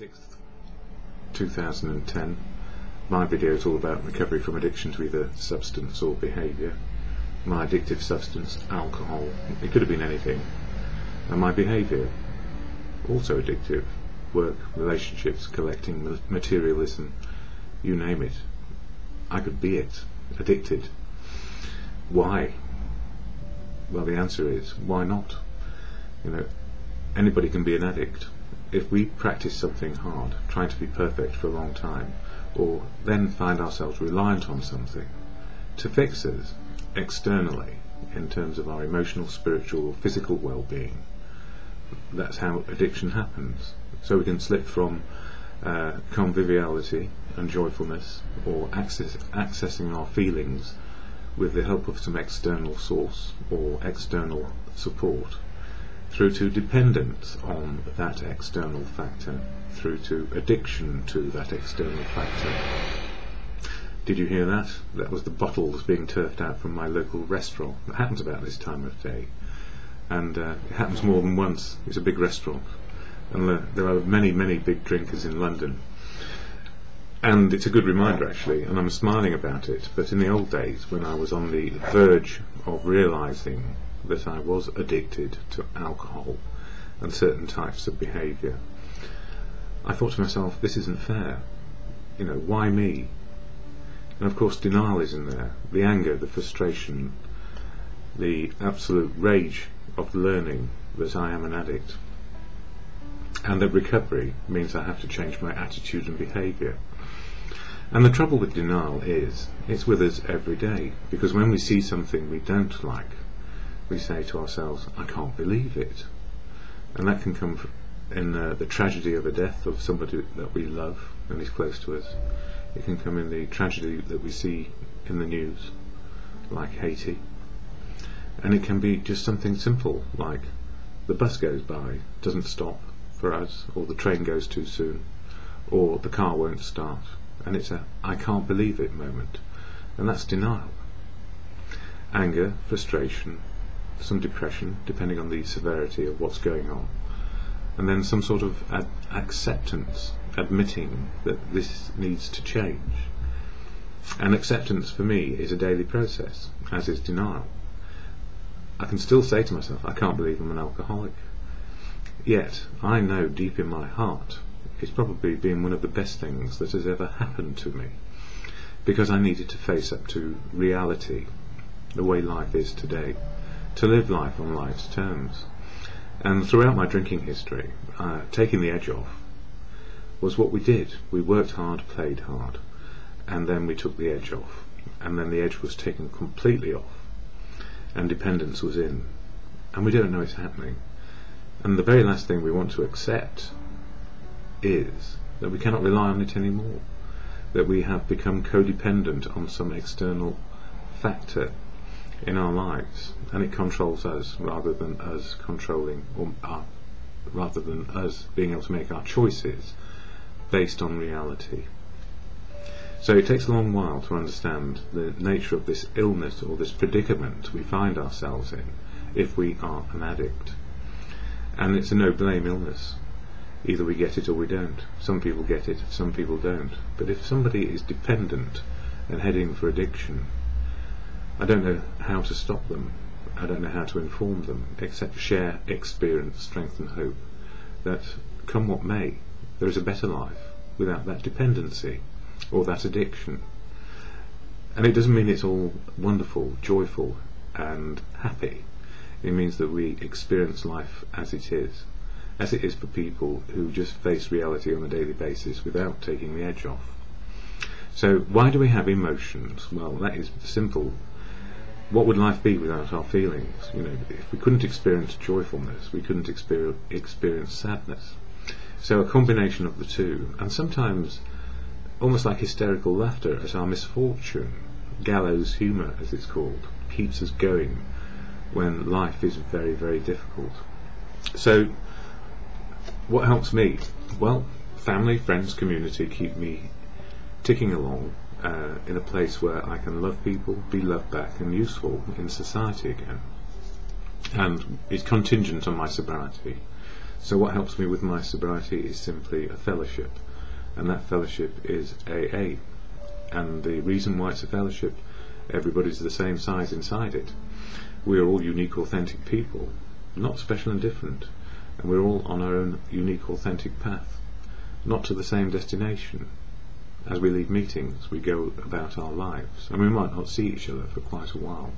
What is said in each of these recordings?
6th, 2010. My video is all about recovery from addiction to either substance or behaviour. My addictive substance, alcohol, it could have been anything. And my behaviour, also addictive, work, relationships, collecting, materialism, you name it. I could be it, addicted. Why? Well, the answer is, why not? Anybody can be an addict. If we practice something hard, trying to be perfect for a long time, or then find ourselves reliant on something to fix us externally in terms of our emotional, spiritual, or physical well-being, that's how addiction happens. So we can slip from conviviality and joyfulness, or accessing our feelings with the help of some external source or external support, through to dependence on that external factor, through to addiction to that external factor. Did you hear that? That was the bottles being turfed out from my local restaurant. It happens about this time of day, and it happens more than once. It's a big restaurant, and there are many, many big drinkers in London. And it's a good reminder, actually, and I'm smiling about it. But in the old days, when I was on the verge of realising that I was addicted to alcohol and certain types of behaviour, I thought to myself, this isn't fair. Why me? And of course denial is in there, the anger, the frustration, the absolute rage of learning that I am an addict, and that recovery means I have to change my attitude and behaviour. And the trouble with denial is, it's with us every day, because when we see something we don't like, we say to ourselves, I can't believe it. And that can come in the tragedy of a death of somebody that we love and is close to us. It can come in the tragedy that we see in the news, like Haiti. And it can be just something simple, like the bus goes by, doesn't stop for us, or the train goes too soon, or the car won't start. And it's a I can't believe it moment. And that's denial. Anger, frustration, some depression, depending on the severity of what's going on, and then some sort of acceptance, admitting that this needs to change. And acceptance for me is a daily process, as is denial. I can still say to myself, I can't believe I'm an alcoholic, yet I know deep in my heart it's probably been one of the best things that has ever happened to me, because I needed to face up to reality, the way life is today, to live life on life's terms. And throughout my drinking history, taking the edge off was what we did. We worked hard, played hard, and then we took the edge off, and then the edge was taken completely off, and dependence was in, and we don't know it's happening. And the very last thing we want to accept is that we cannot rely on it anymore, that we have become codependent on some external factor in our lives, and it controls us rather than us controlling, or rather than us being able to make our choices based on reality. So it takes a long while to understand the nature of this illness or this predicament we find ourselves in if we are an addict. And it's a no-blame illness. Either we get it or we don't. Some people get it, some people don't. But if somebody is dependent and heading for addiction, I don't know how to stop them. I don't know how to inform them, except share experience, strength and hope that, come what may, there is a better life without that dependency or that addiction. And it doesn't mean it's all wonderful, joyful and happy. It means that we experience life as it is for people who just face reality on a daily basis without taking the edge off. So why do we have emotions? Well, that is simple. What would life be without our feelings? If we couldn't experience joyfulness, we couldn't experience sadness. So a combination of the two, and sometimes almost like hysterical laughter at our misfortune, gallows humour as it's called, keeps us going when life is very, very difficult. So what helps me? Well, family, friends, community keep me ticking along in a place where I can love people, be loved back and useful in society again. And it's contingent on my sobriety. So what helps me with my sobriety is simply a fellowship, and that fellowship is AA. And the reason why it's a fellowship, everybody's the same size inside it. We are all unique, authentic people, not special and different, and we're all on our own unique, authentic path, not to the same destination. As we leave meetings, we go about our lives, and we might not see each other for quite a while,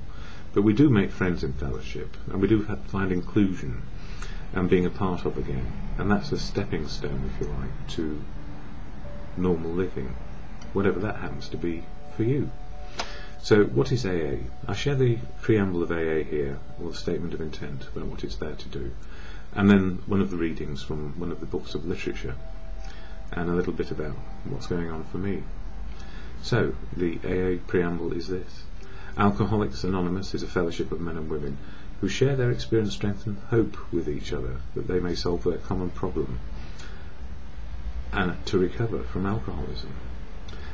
but we do make friends in fellowship, and we do find inclusion and being a part of again, and that's a stepping stone, if you like, to normal living, whatever that happens to be for you. So what is AA? I share the preamble of AA here, or the statement of intent about what it's there to do, and then one of the readings from one of the books of literature, and a little bit about what's going on for me. So the AA preamble is this: Alcoholics Anonymous is a fellowship of men and women who share their experience, strength and hope with each other, that they may solve their common problem and to recover from alcoholism.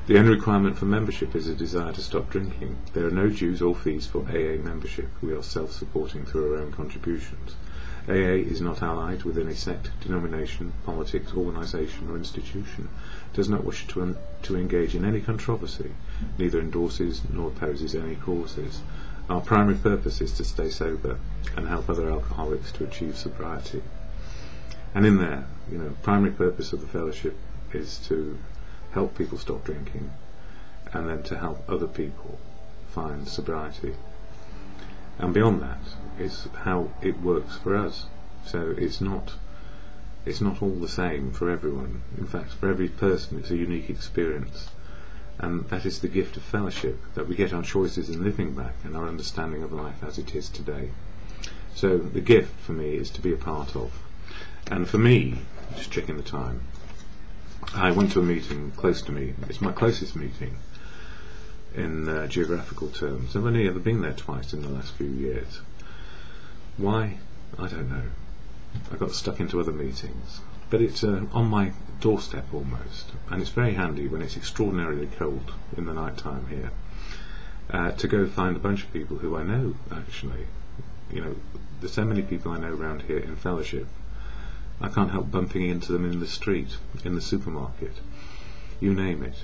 The only requirement for membership is a desire to stop drinking. There are no dues or fees for AA membership. We are self-supporting through our own contributions. AA is not allied with any sect, denomination, politics, organisation or institution, does not wish to engage in any controversy, neither endorses nor opposes any causes. Our primary purpose is to stay sober and help other alcoholics to achieve sobriety. And in there, primary purpose of the fellowship is to help people stop drinking, and then to help other people find sobriety. And beyond that is how it works for us. So it's not all the same for everyone. In fact, for every person it's a unique experience, and that is the gift of fellowship, that we get our choices in living back and our understanding of life as it is today. So the gift for me is to be a part of. And for me, just checking the time, I went to a meeting close to me. It's my closest meeting in geographical terms. I've only ever been there twice in the last few years. Why? I don't know. I got stuck into other meetings. But it's on my doorstep almost, and it's very handy when it's extraordinarily cold in the night time here, to go find a bunch of people who I know, actually. There's so many people I know around here in fellowship. I can't help bumping into them in the street, in the supermarket, you name it.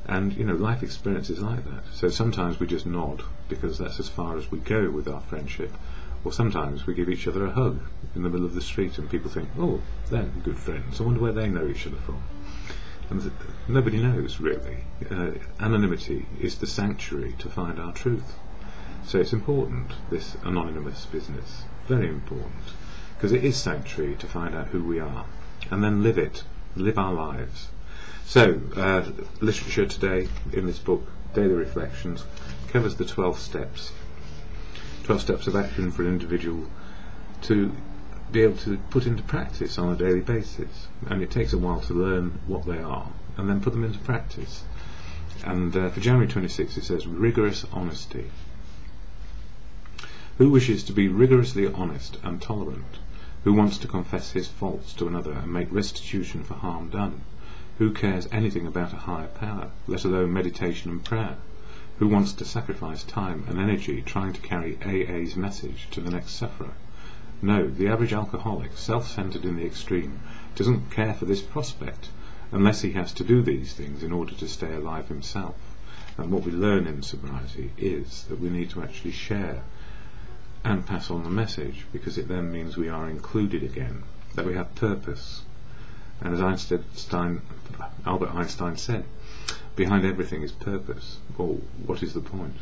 And life experience is like that. So sometimes we just nod because that's as far as we go with our friendship, or sometimes we give each other a hug in the middle of the street and people think, oh, they're good friends, I wonder where they know each other from. And nobody knows, really. Anonymity is the sanctuary to find our truth. So it's important, this anonymous business, very important, because it is sanctuary to find out who we are and then live our lives. So literature today in this book, Daily Reflections, covers the 12 steps of action for an individual to be able to put into practice on a daily basis, and it takes a while to learn what they are and then put them into practice. And for January 26 it says rigorous honesty. Who wishes to be rigorously honest and tolerant? Who wants to confess his faults to another and make restitution for harm done? Who cares anything about a higher power, let alone meditation and prayer? Who wants to sacrifice time and energy trying to carry AA's message to the next sufferer? No, the average alcoholic, self-centered in the extreme, doesn't care for this prospect unless he has to do these things in order to stay alive himself. And what we learn in sobriety is that we need to actually share and pass on the message, because it then means we are included again, that we have purpose. And as Albert Einstein said, behind everything is purpose, or what is the point?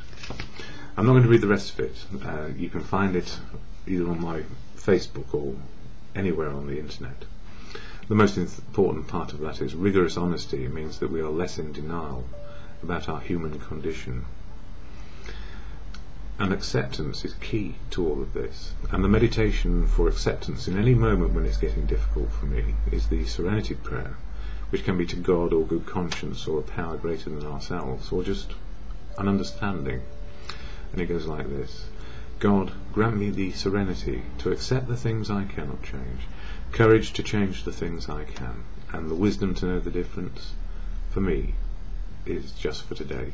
I'm not going to read the rest of it. You can find it either on my Facebook or anywhere on the internet. The most important part of that is rigorous honesty. It means that we are less in denial about our human condition. And acceptance is key to all of this. And the meditation for acceptance in any moment when it's getting difficult for me is the serenity prayer, which can be to God or good conscience or a power greater than ourselves, or just an understanding. And it goes like this: God, grant me the serenity to accept the things I cannot change, courage to change the things I can, and the wisdom to know the difference, for me, is just for today.